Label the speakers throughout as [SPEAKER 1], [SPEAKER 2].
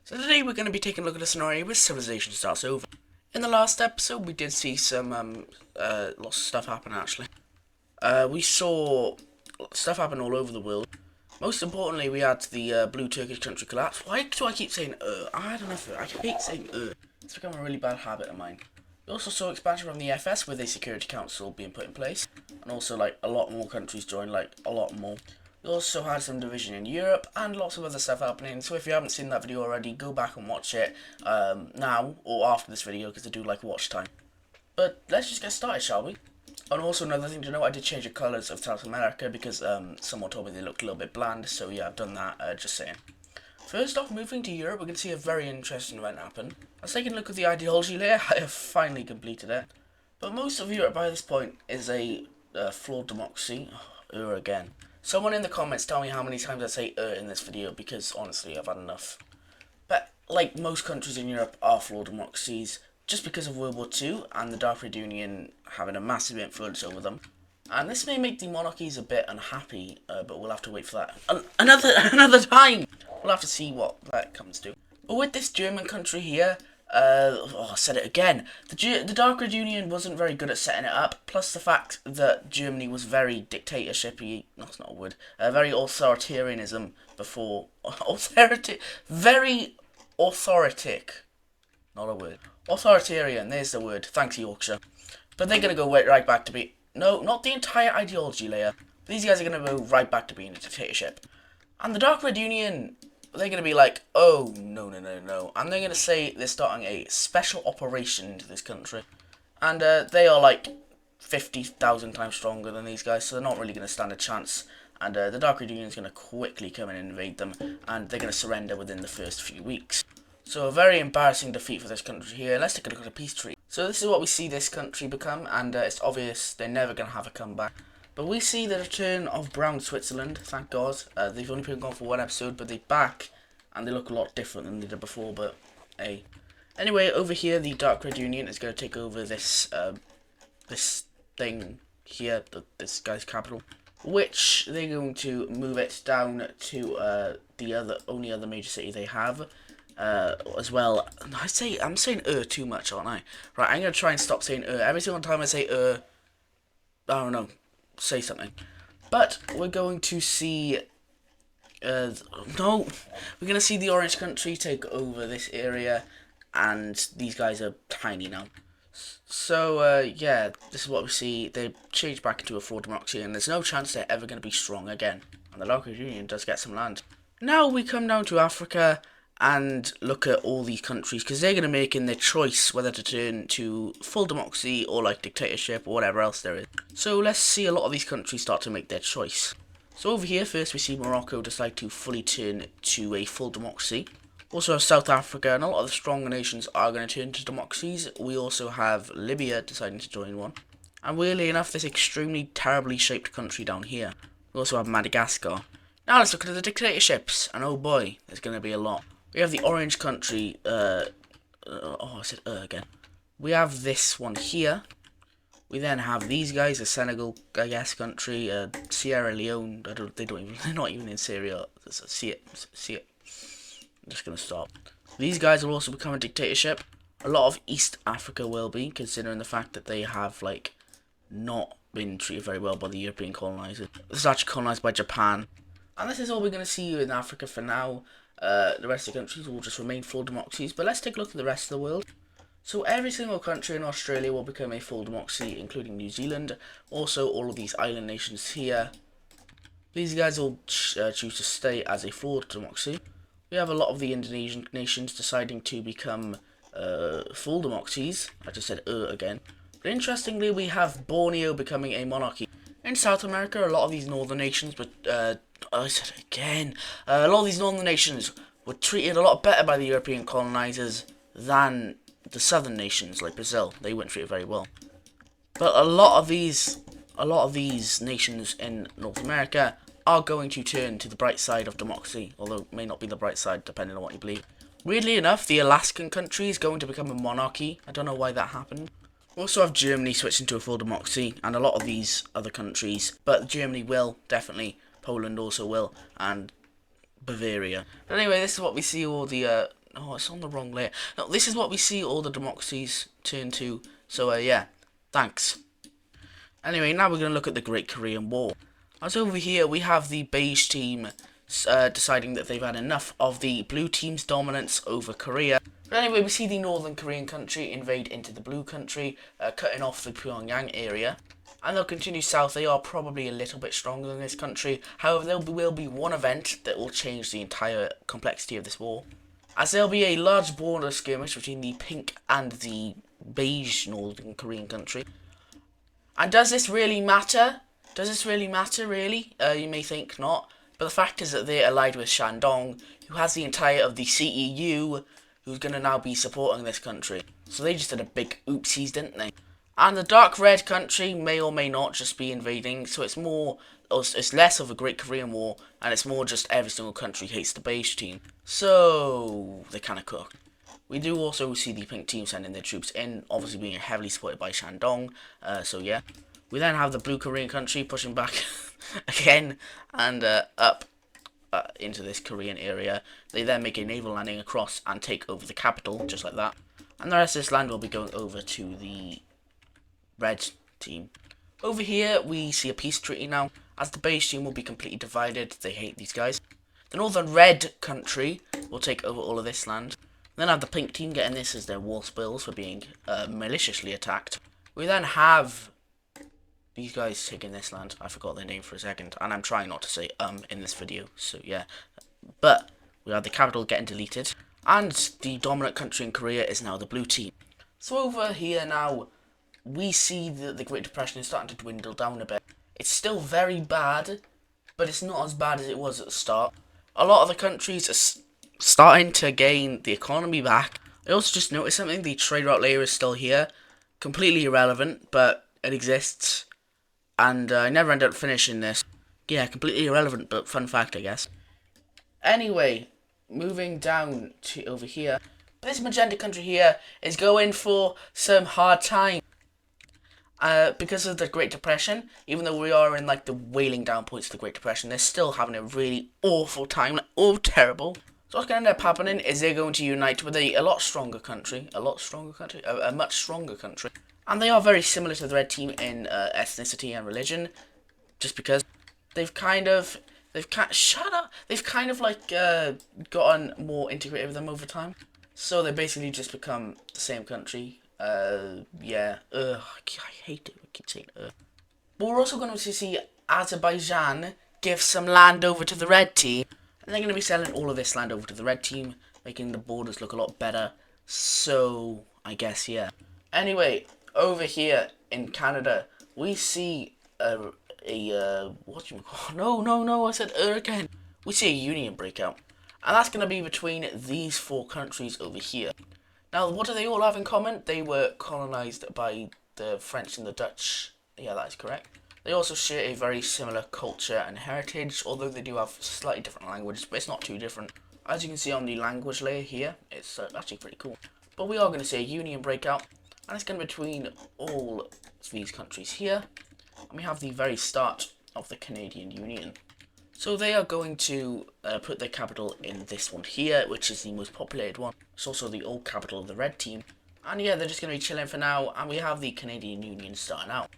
[SPEAKER 1] So today we're going to be taking a look at a scenario where civilization starts over. In the last episode, we did see some lots of stuff happen. Actually, we saw stuff happen all over the world. Most importantly, we had the blue Turkish country collapse. Why do I keep saying I don't know. I hate saying It's become a really bad habit of mine. We also saw expansion from the FS with a Security Council being put in place, and also like a lot more countries joined, like a lot more. We also had some division in Europe and lots of other stuff happening. So if you haven't seen that video already, go back and watch it now or after this video because I do like watch time. But let's just get started, shall we? And also another thing to know, I did change the colours of South America because someone told me they looked a little bit bland. So yeah, I've done that, just saying. First off, moving to Europe, we can see a very interesting event happen. I was taking a look at the ideology layer. I have finally completed it. But most of Europe by this point is a flawed democracy. Again. Someone in the comments tell me how many times I say in this video because honestly I've had enough. But like most countries in Europe are flawed democracies just because of World War II and the Dark Red Union having a massive influence over them. And this may make the monarchies a bit unhappy, but we'll have to wait for that another time. We'll have to see what that comes to. But with this German country here, I said it again. The Dark Red Union wasn't very good at setting it up. Plus the fact that Germany was very dictatorshipy. No, that's not a word. Very authoritarianism before very authoritic. Not a word. Authoritarian. There's the word. Thanks, Yorkshire. But they're gonna go right back to be. No, not the entire ideology layer. These guys are gonna go right back to being a dictatorship. And the Dark Red Union, they're going to be like, oh, no. And they're going to say they're starting a special operation into this country. And they are like 50,000 times stronger than these guys, so they're not really going to stand a chance. And the Dark Red Union is going to quickly come and invade them, and they're going to surrender within the first few weeks. So a very embarrassing defeat for this country here. Let's take a look at the peace treaty. So this is what we see this country become, and it's obvious they're never going to have a comeback. But we see the return of Brown Switzerland, thank God. They've only been gone for one episode, but they're back, and they look a lot different than they did before, but hey. Anyway, over here, the Dark Red Union is going to take over this this thing here, this guy's capital, which they're going to move it down to the only other major city they have, as well. I'm saying too much, aren't I? Right, I'm going to try and stop saying every single time I say I don't know. Say something. But we're going to see we're going to see the Orange Country take over this area, and these guys are tiny now. So yeah, this is what we see. They change back into a full democracy, and there's no chance they're ever going to be strong again. And the local union does get some land. Now we come down to Africa and look at all these countries, because they're going to make in their choice whether to turn to full democracy or like dictatorship or whatever else there is. So let's see a lot of these countries start to make their choice. So over here first we see Morocco decide to fully turn to a full democracy. Also have South Africa, and a lot of the stronger nations are going to turn to democracies. We also have Libya deciding to join one. And weirdly enough, this extremely terribly shaped country down here. We also have Madagascar. Now let's look at the dictatorships, and oh boy, there's going to be a lot. We have the Orange Country, I said again. We have this one here. We then have these guys, the Senegal, I guess, country, Sierra Leone. They're not even in Syria. See it. I'm just gonna stop. These guys will also become a dictatorship. A lot of East Africa will be, considering the fact that they have like not been treated very well by the European colonizers. This is actually colonized by Japan, and this is all we're gonna see in Africa for now. The rest of the countries will just remain full democracies, but let's take a look at the rest of the world. So every single country in Australia will become a full democracy, including New Zealand. Also, all of these island nations here. These guys will choose to stay as a full democracy. We have a lot of the Indonesian nations deciding to become full democracies. I just said again. But interestingly, we have Borneo becoming a monarchy. In South America, a lot of these northern nations, I said it again, a lot of these northern nations were treated a lot better by the European colonizers than the southern nations, like Brazil. They weren't treated very well. But a lot of these nations in North America are going to turn to the bright side of democracy, although it may not be the bright side depending on what you believe. Weirdly enough, the Alaskan country is going to become a monarchy. I don't know why that happened. We also have Germany switching to a full democracy, and a lot of these other countries, but Germany will, definitely. Poland also will, and Bavaria. But anyway, this is what we see all the Oh, it's on the wrong layer. No, this is what we see all the democracies turn to. So, yeah, thanks. Anyway, now we're going to look at the Great Korean War. As over here, we have the beige team deciding that they've had enough of the blue team's dominance over Korea. But anyway, we see the northern Korean country invade into the blue country, cutting off the Pyongyang area. And they'll continue south. They are probably a little bit stronger than this country. However, there will be one event that will change the entire complexity of this war. As there'll be a large border skirmish between the pink and the beige northern Korean country. And does this really matter? Does this really matter, really? You may think not. But the fact is that they're allied with Shandong, who has the entire of the CEU, who's going to now be supporting this country. So they just did a big oopsies, didn't they? And the dark red country may or may not just be invading, so it's less of a Great Korean War, and it's more just every single country hates the beige team. So they kind of cook. We do also see the pink team sending their troops in, obviously being heavily supported by Shandong, so yeah. We then have the blue Korean country pushing back again, and up into this Korean area. They then make a naval landing across and take over the capital, just like that. And the rest of this land will be going over to the red team. Over here, we see a peace treaty now, as the beige team will be completely divided. They hate these guys. The northern red country will take over all of this land. Then have the pink team getting this as their war spills for being maliciously attacked. We then have these guys taking this land. I forgot their name for a second, and I'm trying not to say in this video, so yeah. But we have the capital getting deleted, and the dominant country in Korea is now the blue team. So over here now, we see that the Great Depression is starting to dwindle down a bit. It's still very bad, but it's not as bad as it was at the start. A lot of the countries are starting to gain the economy back. I also just noticed something. The trade route layer is still here. Completely irrelevant, but it exists. And I never ended up finishing this. Yeah, completely irrelevant, but fun fact, I guess. Anyway, moving down to over here. This magenta country here is going for some hard time. Because of the Great Depression, even though we are in like the wailing down points of the Great Depression, they're still having a really awful time, like, oh, terrible. So what's going to end up happening is they're going to unite with a much stronger country, and they are very similar to the red team in ethnicity and religion, just because they've kind of gotten more integrated with them over time. So they basically just become the same country. Yeah, I hate it, I keep saying But we're also going to see Azerbaijan give some land over to the red team, and they're going to be selling all of this land over to the red team, making the borders look a lot better, so I guess, yeah. Anyway, over here in Canada, we see I said again. We see a union breakout, and that's going to be between these four countries over here. Now, what do they all have in common? They were colonised by the French and the Dutch. Yeah, that is correct. They also share a very similar culture and heritage, although they do have slightly different languages, but it's not too different. As you can see on the language layer here, it's actually pretty cool. But we are going to see a union breakout, and it's going to be between all these countries here. And we have the very start of the Canadian Union. So they are going to put their capital in this one here, which is the most populated one. It's also the old capital of the red team. And yeah, they're just going to be chilling for now, and we have the Canadian Union starting out.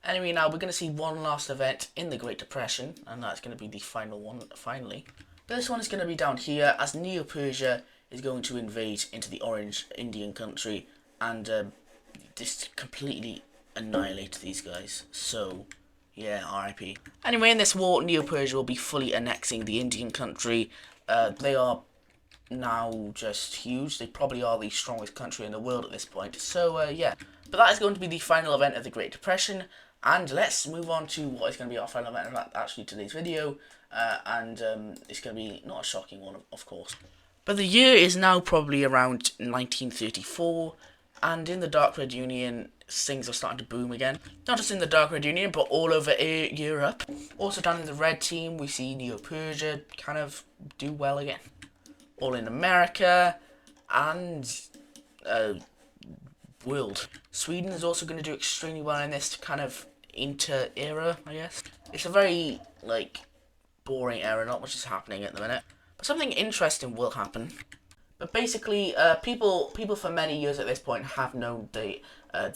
[SPEAKER 1] Anyway, now we're going to see one last event in the Great Depression, and that's going to be the final one, finally. This one is going to be down here, as Neo-Persia is going to invade into the Orange Indian country, and just completely annihilate these guys. So yeah, RIP. Anyway, in this war, Neo-Persia will be fully annexing the Indian country. They are now just huge. They probably are the strongest country in the world at this point. So, yeah. But that is going to be the final event of the Great Depression. And let's move on to what is going to be our final event of actually today's video. It's going to be not a shocking one, of course. But the year is now probably around 1934. And in the Dark Red Union, things are starting to boom again. Not just in the Dark Red Union, but all over Europe. Also down in the red team, we see Neo-Persia kind of do well again. All in America and world. Sweden is also going to do extremely well in this kind of inter-era, I guess. It's a very, like, boring era, not much is happening at the minute. But something interesting will happen. But basically, people for many years at this point have known the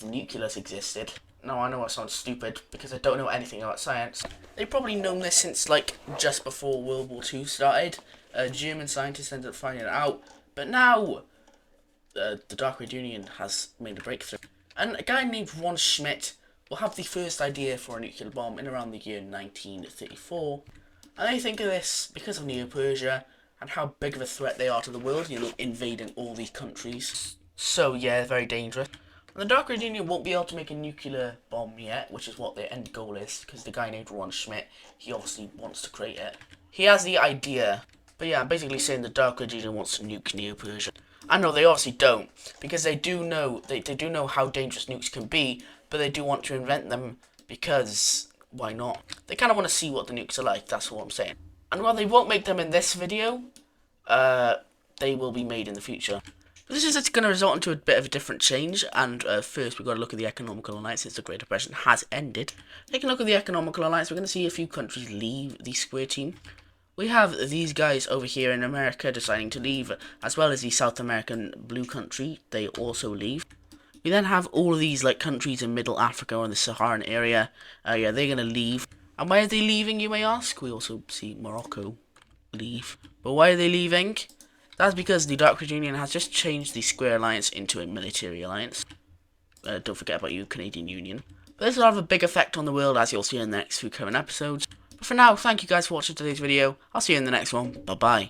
[SPEAKER 1] nucleus existed. Now, I know I sound stupid because I don't know anything about science. They've probably known this since, like, just before World War II started. German scientists ended up finding it out. But now, the Dark Red Union has made a breakthrough. And a guy named Ron Schmidt will have the first idea for a nuclear bomb in around the year 1934. And they think of this because of Neo-Persia and how big of a threat they are to the world, you know, invading all these countries. So, yeah, very dangerous. And the Dark Red Union won't be able to make a nuclear bomb yet, which is what their end goal is, because the guy named Ron Schmidt, he obviously wants to create it. He has the idea, but yeah, I'm basically saying the Dark Red Union wants to nuke Neo-Persia. I know they obviously don't, because they do know how dangerous nukes can be, but they do want to invent them because why not? They kind of want to see what the nukes are like. That's what I'm saying. And while they won't make them in this video, they will be made in the future. But this is going to result into a bit of a different change. And first, we've got to look at the economical alliance since the Great Depression has ended. Taking a look at the economical alliance, we're going to see a few countries leave the square team. We have these guys over here in America deciding to leave, as well as the South American blue country. They also leave. We then have all of these like countries in Middle Africa and the Saharan area. Yeah, they're going to leave. And why are they leaving, you may ask? We also see Morocco leave. But why are they leaving? That's because the Dark Red Union has just changed the Square Alliance into a military alliance. Don't forget about you, Canadian Union. But this will have a big effect on the world, as you'll see in the next few current episodes. But for now, thank you guys for watching today's video. I'll see you in the next one. Bye-bye.